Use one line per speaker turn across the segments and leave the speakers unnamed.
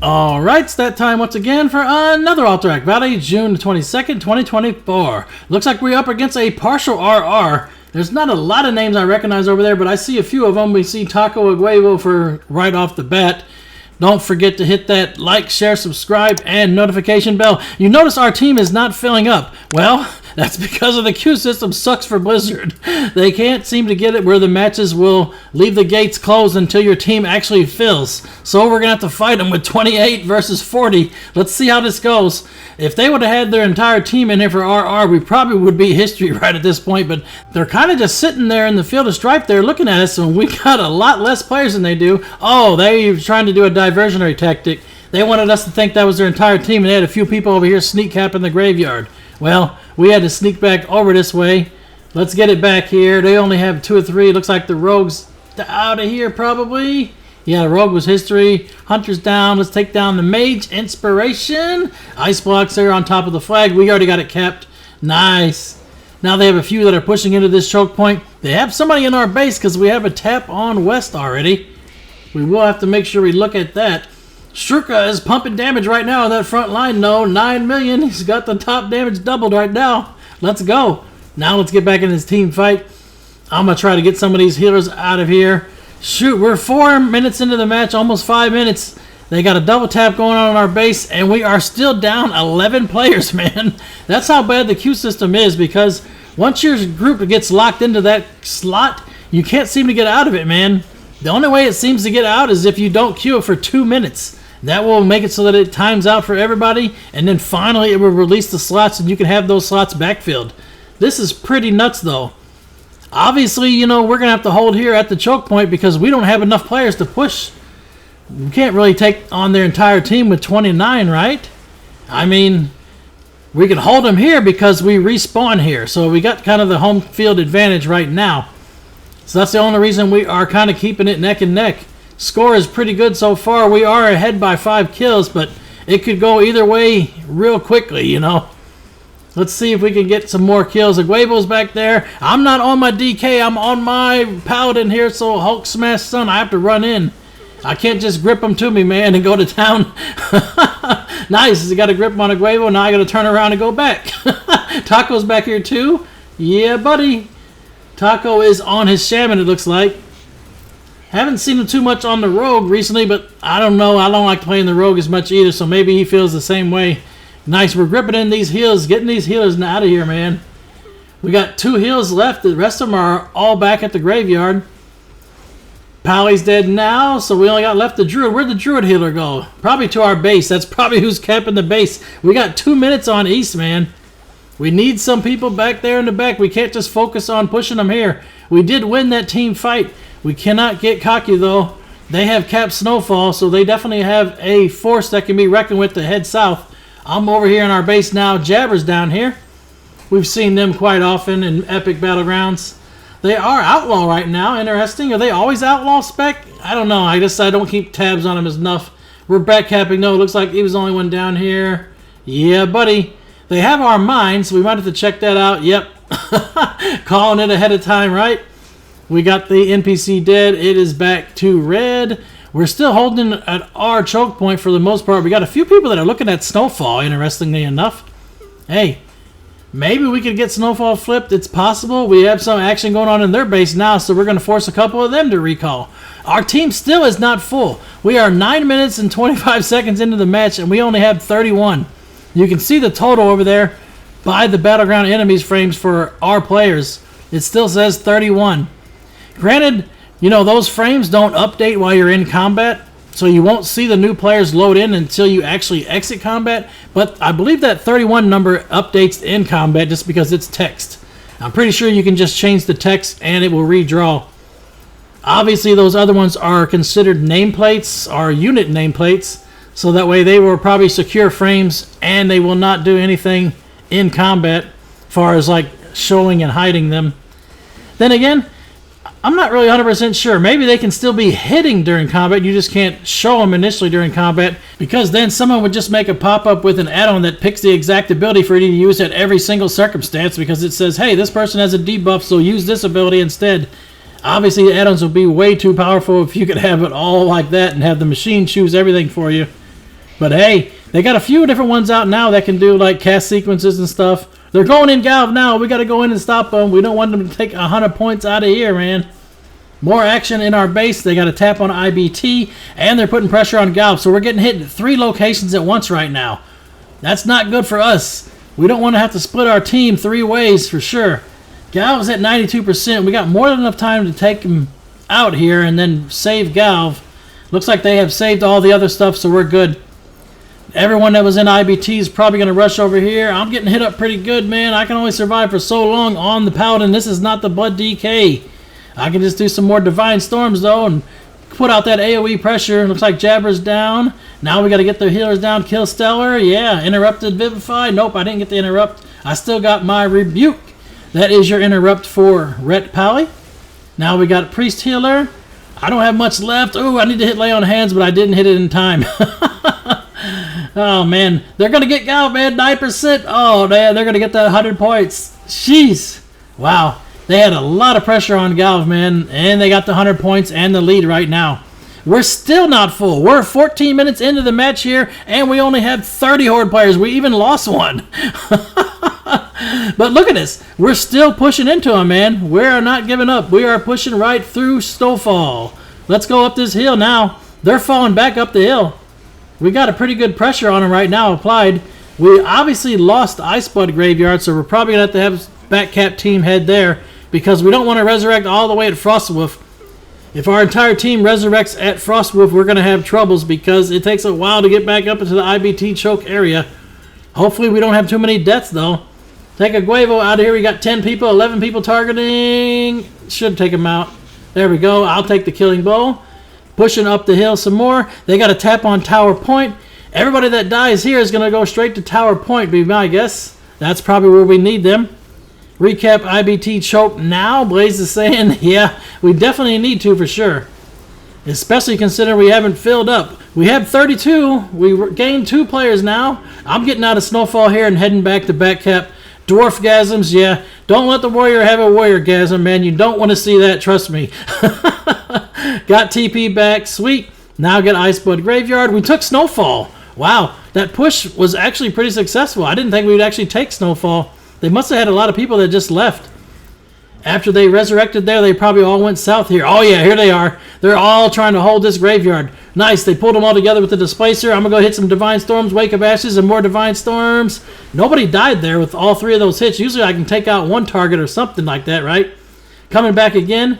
Alright, it's that time once again for another Alterac Valley, June 22nd, 2024. Looks like we're up against a partial RR. There's not a lot of names I recognize over there, but I see a few of them. We see Taco Aguevo for right off the bat. Don't forget to hit that like, share, subscribe, and notification bell. You notice our team is not filling up. Well, that's because of the queue system sucks for Blizzard. They can't seem to get it where the matches will leave the gates closed until your team actually fills. So we're going to have to fight them with 28 versus 40. Let's see how this goes. If they would have had their entire team in here for RR, we probably would be history right at this point. But they're kind of just sitting there in the field of strife there looking at us, and we got a lot less players than they do. Oh, they're trying to do a diversionary tactic. They wanted us to think that was their entire team, and they had a few people over here sneak capping the graveyard. Well, we had to sneak back over this way. Let's get it back here. They only have 2 or 3. Looks like the rogue's out of here probably. Yeah, the rogue was history. Hunter's down. Let's take down the mage. Inspiration. Ice blocks there on top of the flag. We already got it capped. Nice. Now they have a few that are pushing into this choke point. They have somebody in our base because we have a tap on west already. We will have to make sure we look at that. Shurka is pumping damage right now on that front line. No, 9 million. He's got the top damage doubled right now. Let's go. Now let's get back in this team fight. I'm going to try to get some of these healers out of here. Shoot, we're 4 minutes into the match, almost 5 minutes. They got a double tap going on our base, and we are still down 11 players, man. That's how bad the queue system is, because once your group gets locked into that slot, you can't seem to get out of it, man. The only way it seems to get out is if you don't queue it for 2 minutes. That will make it so that it times out for everybody, and then finally it will release the slots and you can have those slots backfilled. This is pretty nuts, though. Obviously, you know, we're going to have to hold here at the choke point because we don't have enough players to push. We can't really take on their entire team with 29, right? I mean, we can hold them here because we respawn here. So we got kind of the home field advantage right now. So that's the only reason we are kind of keeping it neck and neck. Score is pretty good so far. We are ahead by 5 kills, but it could go either way real quickly, you know. Let's see if we can get some more kills. Aguevo's back there. I'm not on my DK. I'm on my Paladin here, so Hulk Smash Son, I have to run in. I can't just grip him to me, man, and go to town. Nice. He got a grip on Aguevo. Now I got to turn around and go back. Taco's back here, too. Yeah, buddy. Taco is on his shaman, it looks like. Haven't seen him too much on the rogue recently, but I don't know. I don't like playing the rogue as much either, so maybe he feels the same way. Nice. We're gripping in these heals, getting these healers out of here, man. We got 2 heals left. The rest of them are all back at the graveyard. Pally's dead now, so we only got left the druid. Where'd the druid healer go? Probably to our base. That's probably who's camping the base. We got 2 minutes on east, man. We need some people back there in the back. We can't just focus on pushing them here. We did win that team fight. We cannot get cocky, though. They have capped snowfall, so they definitely have a force that can be reckoned with to head south. I'm over here in our base now. Jabber's down here. We've seen them quite often in epic Battlegrounds. They are outlaw right now. Interesting. Are they always outlaw spec? I don't know. I guess I don't keep tabs on them as enough. We're backcapping. No, it looks like he was the only one down here. Yeah, buddy. They have our mines, so we might have to check that out. Yep. Calling it ahead of time, right? We got the NPC dead. It is back to red. We're still holding at our choke point for the most part. We got a few people that are looking at Snowfall, interestingly enough. Hey, maybe we could get Snowfall flipped. It's possible. We have some action going on in their base now, so we're going to force a couple of them to recall. Our team still is not full. We are 9 minutes and 25 seconds into the match, and we only have 31. You can see the total over there by the Battleground enemies frames for our players. It still says 31. Granted, you know, those frames don't update while you're in combat, so you won't see the new players load in until you actually exit combat, but I believe that 31 number updates in combat just because it's text. I'm pretty sure you can just change the text and it will redraw. Obviously, those other ones are considered nameplates or unit nameplates, so that way they will probably secure frames and they will not do anything in combat as far as like showing and hiding them. Then again, I'm not really 100% sure. Maybe they can still be hitting during combat. You just can't show them initially during combat because then someone would just make a pop-up with an add-on that picks the exact ability for you to use at every single circumstance because it says, hey, this person has a debuff, so use this ability instead. Obviously, the add-ons would be way too powerful if you could have it all like that and have the machine choose everything for you. But hey, they got a few different ones out now that can do like cast sequences and stuff. They're going in Galv now. We got to go in and stop them. We don't want them to take 100 points out of here, man. More action in our base. They got to tap on IBT, and they're putting pressure on Galv. So we're getting hit at 3 locations at once right now. That's not good for us. We don't want to have to split our team 3 ways for sure. Galv's at 92%. We got more than enough time to take him out here and then save Galv. Looks like they have saved all the other stuff, so we're good. Everyone that was in IBT is probably going to rush over here. I'm getting hit up pretty good, man. I can only survive for so long on the Paladin. This is not the Blood DK. I can just do some more Divine Storms, though, and put out that AoE pressure. Looks like Jabber's down. Now we got to get the healers down. Kill Stellar. Yeah, interrupted Vivify. Nope, I didn't get the interrupt. I still got my Rebuke. That is your interrupt for Ret Pally. Now we got Priest Healer. I don't have much left. Oh, I need to hit Lay on Hands, but I didn't hit it in time. Oh, man. They're going to get Galv, man. 9%. Oh, man. They're going to get that 100 points. Jeez. Wow. They had a lot of pressure on Galv, man. And they got the 100 points and the lead right now. We're still not full. We're 14 minutes into the match here, and we only have 30 Horde players. We even lost one. But look at this. We're still pushing into them, man. We are not giving up. We are pushing right through Snowfall. Let's go up this hill now. They're falling back up the hill. We got a pretty good pressure on them right now applied. We obviously lost Iceblood Graveyard, so we're probably going to have Batcap team head there because we don't want to resurrect all the way at Frostwolf. If our entire team resurrects at Frostwolf, we're going to have troubles because it takes a while to get back up into the IBT choke area. Hopefully we don't have too many deaths, though. Take a Guevo out of here. We got 10 people, 11 people targeting. Should take them out. There we go. I'll take the Killing Bow. Pushing up the hill some more. They got to tap on Tower Point. Everybody that dies here is going to go straight to Tower Point, be my guess. That's probably where we need them. Recap IBT choke now. Blaze is saying, yeah, we definitely need to for sure. Especially considering we haven't filled up. We have 32. We gained 2 players now. I'm getting out of Snowfall here and heading back to Batcap. Dwarfgasms, yeah. Don't let the warrior have a warriorgasm, man. You don't want to see that, trust me. Got TP back, sweet. Now get Iceblood Graveyard. We took Snowfall. Wow, that push was actually pretty successful. I didn't think we'd actually take Snowfall. They must have had a lot of people that just left. After they resurrected there, they probably all went south here. Oh yeah, here they are. They're all trying to hold this graveyard. Nice, they pulled them all together with the Displacer. I'm going to go hit some Divine Storms, Wake of Ashes, and more Divine Storms. Nobody died there with all 3 of those hits. Usually I can take out 1 target or something like that, right? Coming back again.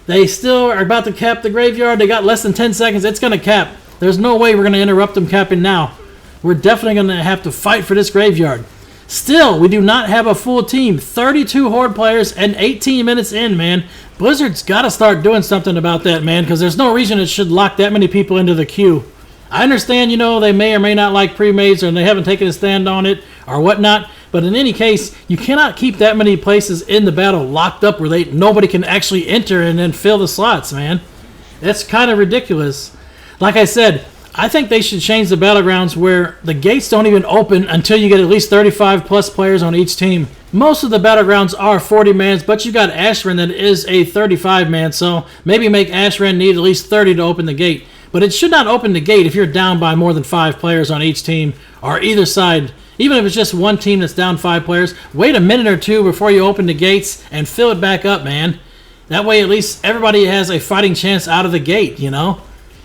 They still are about to cap the graveyard. They got less than 10 seconds. It's going to cap. There's no way we're going to interrupt them capping now. We're definitely going to have to fight for this graveyard. Still, we do not have a full team. 32 Horde players and 18 minutes in, man. Blizzard's got to start doing something about that, man, because there's no reason it should lock that many people into the queue. I understand, you know, they may or may not like pre-mades or they haven't taken a stand on it or whatnot, but in any case, you cannot keep that many places in the battle locked up where nobody can actually enter and then fill the slots, man. That's kind of ridiculous. Like I said, I think they should change the Battlegrounds where the gates don't even open until you get at least 35 plus players on each team. Most of the Battlegrounds are 40 mans, but you got Ashran that is a 35 man, so maybe make Ashran need at least 30 to open the gate. But it should not open the gate if you're down by more than 5 players on each team or either side. Even if it's just one team that's down 5 players, wait a minute or 2 before you open the gates and fill it back up, man. That way at least everybody has a fighting chance out of the gate, you know?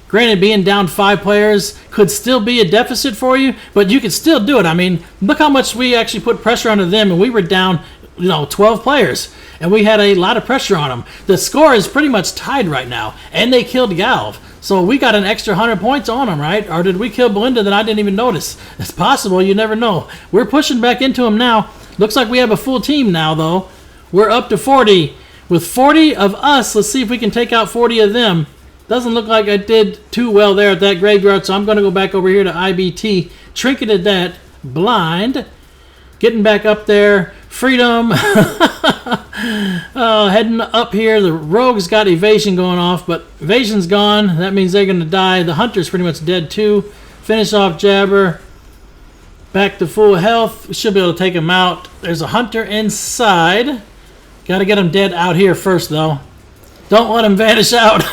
Granted, being down 5 players could still be a deficit for you, but you could still do it. I mean, look how much we actually put pressure onto them, and we were down, 12 players, and we had a lot of pressure on them. The score is pretty much tied right now, and they killed Galv. So we got an extra 100 points on them, right? Or did we kill Belinda that I didn't even notice? It's possible. You never know. We're pushing back into them now. Looks like we have a full team now, though. We're up to 40. With 40 of us, let's see if we can take out 40 of them. Doesn't look like I did too well there at that graveyard, so I'm going to go back over here to IBT. Trinketed that. Blind. Getting back up there. Freedom. Heading up here. The Rogue's got Evasion going off, but Evasion's gone. That means they're going to die. The Hunter's pretty much dead too. Finish off Jabber. Back to full health. We should be able to take him out. There's a Hunter inside. Got to get him dead out here first, though. Don't let him vanish out.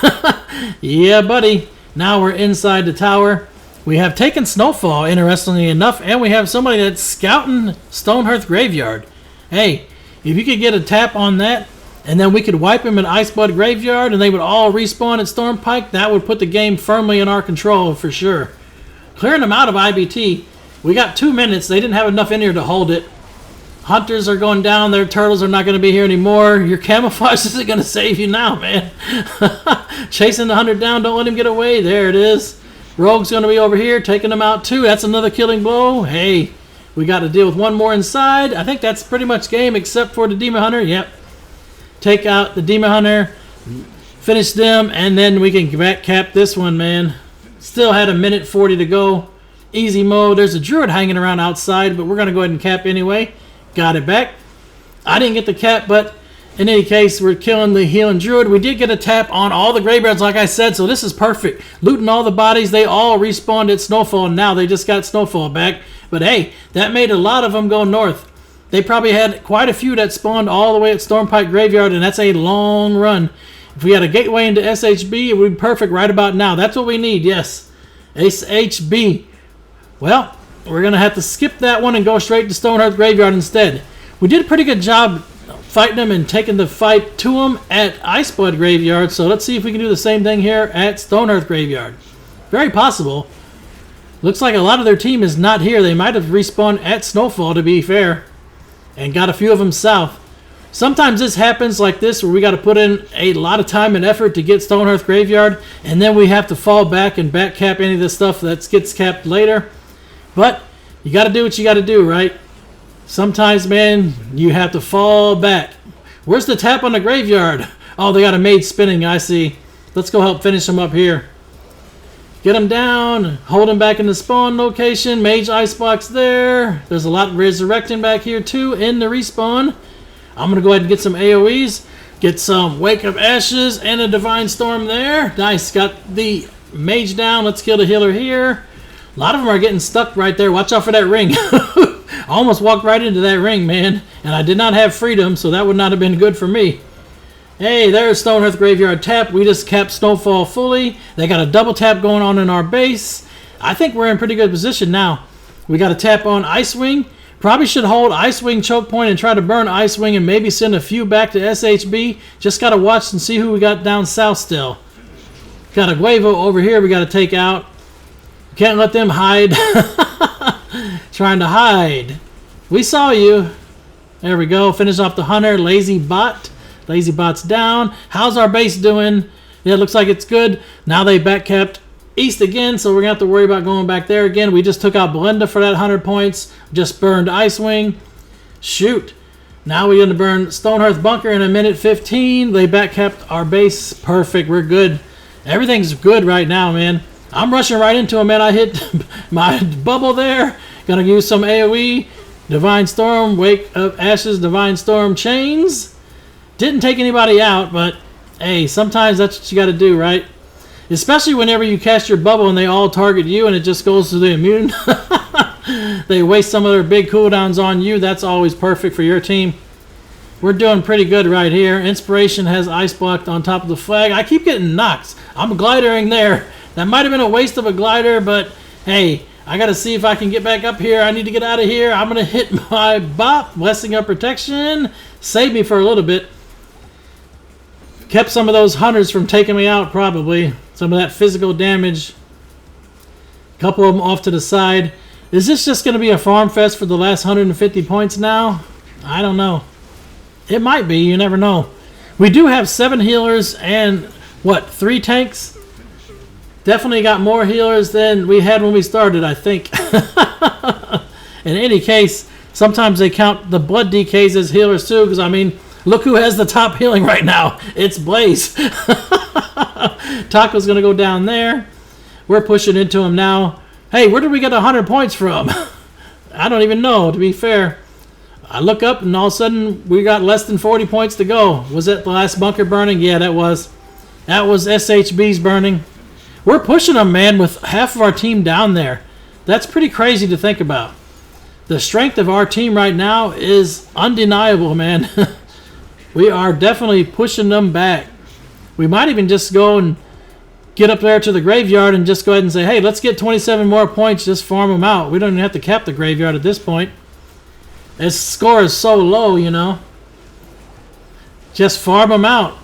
Yeah, buddy. Now we're inside the tower. We have taken Snowfall, interestingly enough, and we have somebody that's scouting Stonehearth Graveyard. Hey, if you could get a tap on that, and then we could wipe them in Iceblood Graveyard, and they would all respawn at Stormpike, that would put the game firmly in our control for sure. Clearing them out of IBT. We got 2 minutes. They didn't have enough in here to hold it. Hunters are going down. Their turtles are not going to be here anymore. Your camouflage isn't going to save you now, man. Chasing the hunter down. Don't let him get away. There it is. Rogue's going to be over here, taking them out too. That's another killing blow. Hey, we got to deal with one more inside. I think that's pretty much game except for the Demon Hunter. Yep. Take out the Demon Hunter. Finish them, and then we can back cap this one, man. Still had a minute 40 to go. Easy mode. There's a druid hanging around outside, but we're going to go ahead and cap anyway. Got it back. I didn't get the cap, but in any case, we're killing the healing druid. We did get a tap on all the graveyards, like I said, so this is perfect. Looting all the bodies. They all respawned at Snowfall, and now they just got Snowfall back. But hey, that made a lot of them go north. They probably had quite a few that spawned all the way at Stormpike Graveyard, and that's a long run. If we had a gateway into SHB, it would be perfect right about now. That's what we need, yes. SHB. Well, we're going to have to skip that one and go straight to Stonehearth Graveyard instead. We did a pretty good job fighting them and taking the fight to them at Iceblood Graveyard, so let's see if we can do the same thing here at Stonehearth Graveyard. Very possible. Looks like a lot of their team is not here. They might have respawned at Snowfall, to be fair, and got a few of them south. Sometimes this happens like this, where we got to put in a lot of time and effort to get Stonehearth Graveyard, and then we have to fall back and back cap any of the stuff that gets capped later. But you got to do what you got to do, right? Sometimes, man, you have to fall back. Where's the tap on the graveyard? Oh, they got a mage spinning, I see. Let's go help finish them up here. Get them down. Hold them back in the spawn location. Mage icebox there. There's a lot resurrecting back here, too, in the respawn. I'm going to go ahead and get some AoEs. Get some Wake of Ashes and a Divine Storm there. Nice. Got the mage down. Let's kill the healer here. A lot of them are getting stuck right there. Watch out for that ring. I almost walked right into that ring, man. And I did not have freedom, so that would not have been good for me. Hey, there's Stonehearth Graveyard tap. We just capped Snowfall fully. They got a double tap going on in our base. I think we're in pretty good position now. We got a tap on Icewing. Probably should hold Icewing choke point and try to burn Icewing and maybe send a few back to SHB. Just got to watch and see who we got down south still. Got a Guevo over here we got to take out. Can't let them hide. Trying to hide. We saw you. There we go. Finish off the hunter. Lazy bot. Lazy bot's down. How's our base doing? Yeah, it looks like it's good. Now they back kept east again, so we're going to have to worry about going back there again. We just took out Belinda for that 100 points. Just burned Icewing. Shoot. Now we're going to burn Stonehearth Bunker in a minute 15. They back kept our base. Perfect. We're good. Everything's good right now, man. I'm rushing right into him, man. I hit my bubble there. Gonna use some AoE. Divine Storm, Wake of Ashes, Divine Storm, Chains. Didn't take anybody out, but hey, sometimes that's what you gotta do, right? Especially whenever you cast your bubble and they all target you and it just goes to the immune. They waste some of their big cooldowns on you. That's always perfect for your team. We're doing pretty good right here. Inspiration has ice blocked on top of the flag. I keep getting knocked. I'm glidering there. That might have been a waste of a glider, but hey, I got to see if I can get back up here. I need to get out of here. I'm going to hit my bop. Blessing of Protection. Saved me for a little bit. Kept some of those hunters from taking me out, probably. Some of that physical damage. A couple of them off to the side. Is this just going to be a farm fest for the last 150 points now? I don't know. It might be. You never know. We do have 7 healers and, what, 3 tanks? Definitely got more healers than we had when we started, I think. In any case, sometimes they count the blood DKs as healers too, because, I mean, look who has the top healing right now. It's Blaze. Taco's going to go down there. We're pushing into him now. Hey, where did we get 100 points from? I don't even know, to be fair. I look up, and all of a sudden, we got less than 40 points to go. Was that the last bunker burning? Yeah, that was. That was SHB's burning. We're pushing them, man, with half of our team down there. That's pretty crazy to think about. The strength of our team right now is undeniable, man. We are definitely pushing them back. We might even just go and get up there to the graveyard and just go ahead and say, hey, let's get 27 more points, just farm them out. We don't even have to cap the graveyard at this point. Its score is so low, you know. Just farm them out.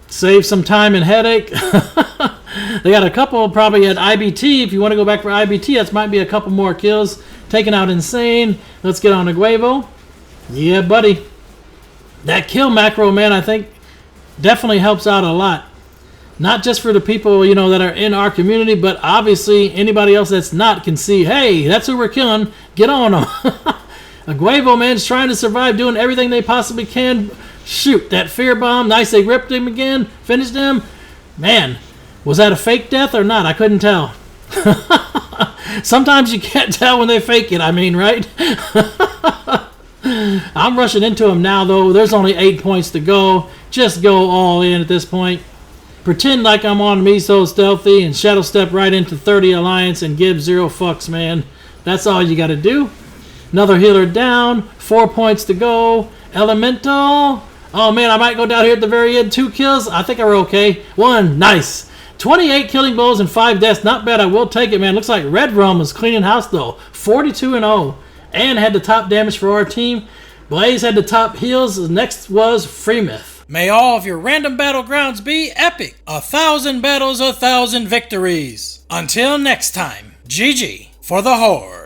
Save some time and headache. They got a couple probably at IBT. If you want to go back for IBT, that might be a couple more kills. Taking out Insane. Let's get on to Guevo. Yeah, buddy. That kill macro, man, I think definitely helps out a lot. Not just for the people, you know, that are in our community, but obviously anybody else that's not can see, hey, that's who we're killing. Get on them. A Guevo, man's trying to survive, doing everything they possibly can. Shoot, that fear bomb. Nice, they ripped him again. Finished him. Man, was that a fake death or not? I couldn't tell. Sometimes you can't tell when they fake it, I mean, right? I'm rushing into him now, though. There's only 8 points to go. Just go all in at this point. Pretend like I'm on Mesostealthy and Shadow Step right into 30 Alliance and give 0 fucks, man. That's all you got to do. Another healer down. 4 points to go. Elemental. Oh, man, I might go down here at the very end. 2 kills. I think we're okay. 1. Nice. 28 killing blows and 5 deaths. Not bad. I will take it, man. Looks like Red Rum was cleaning house, though. 42-0. And had the top damage for our team. Blaze had the top heals. Next was Freemouth. May all of your random battlegrounds be epic. 1,000 battles, 1,000 victories. Until next time, GG for the Horde.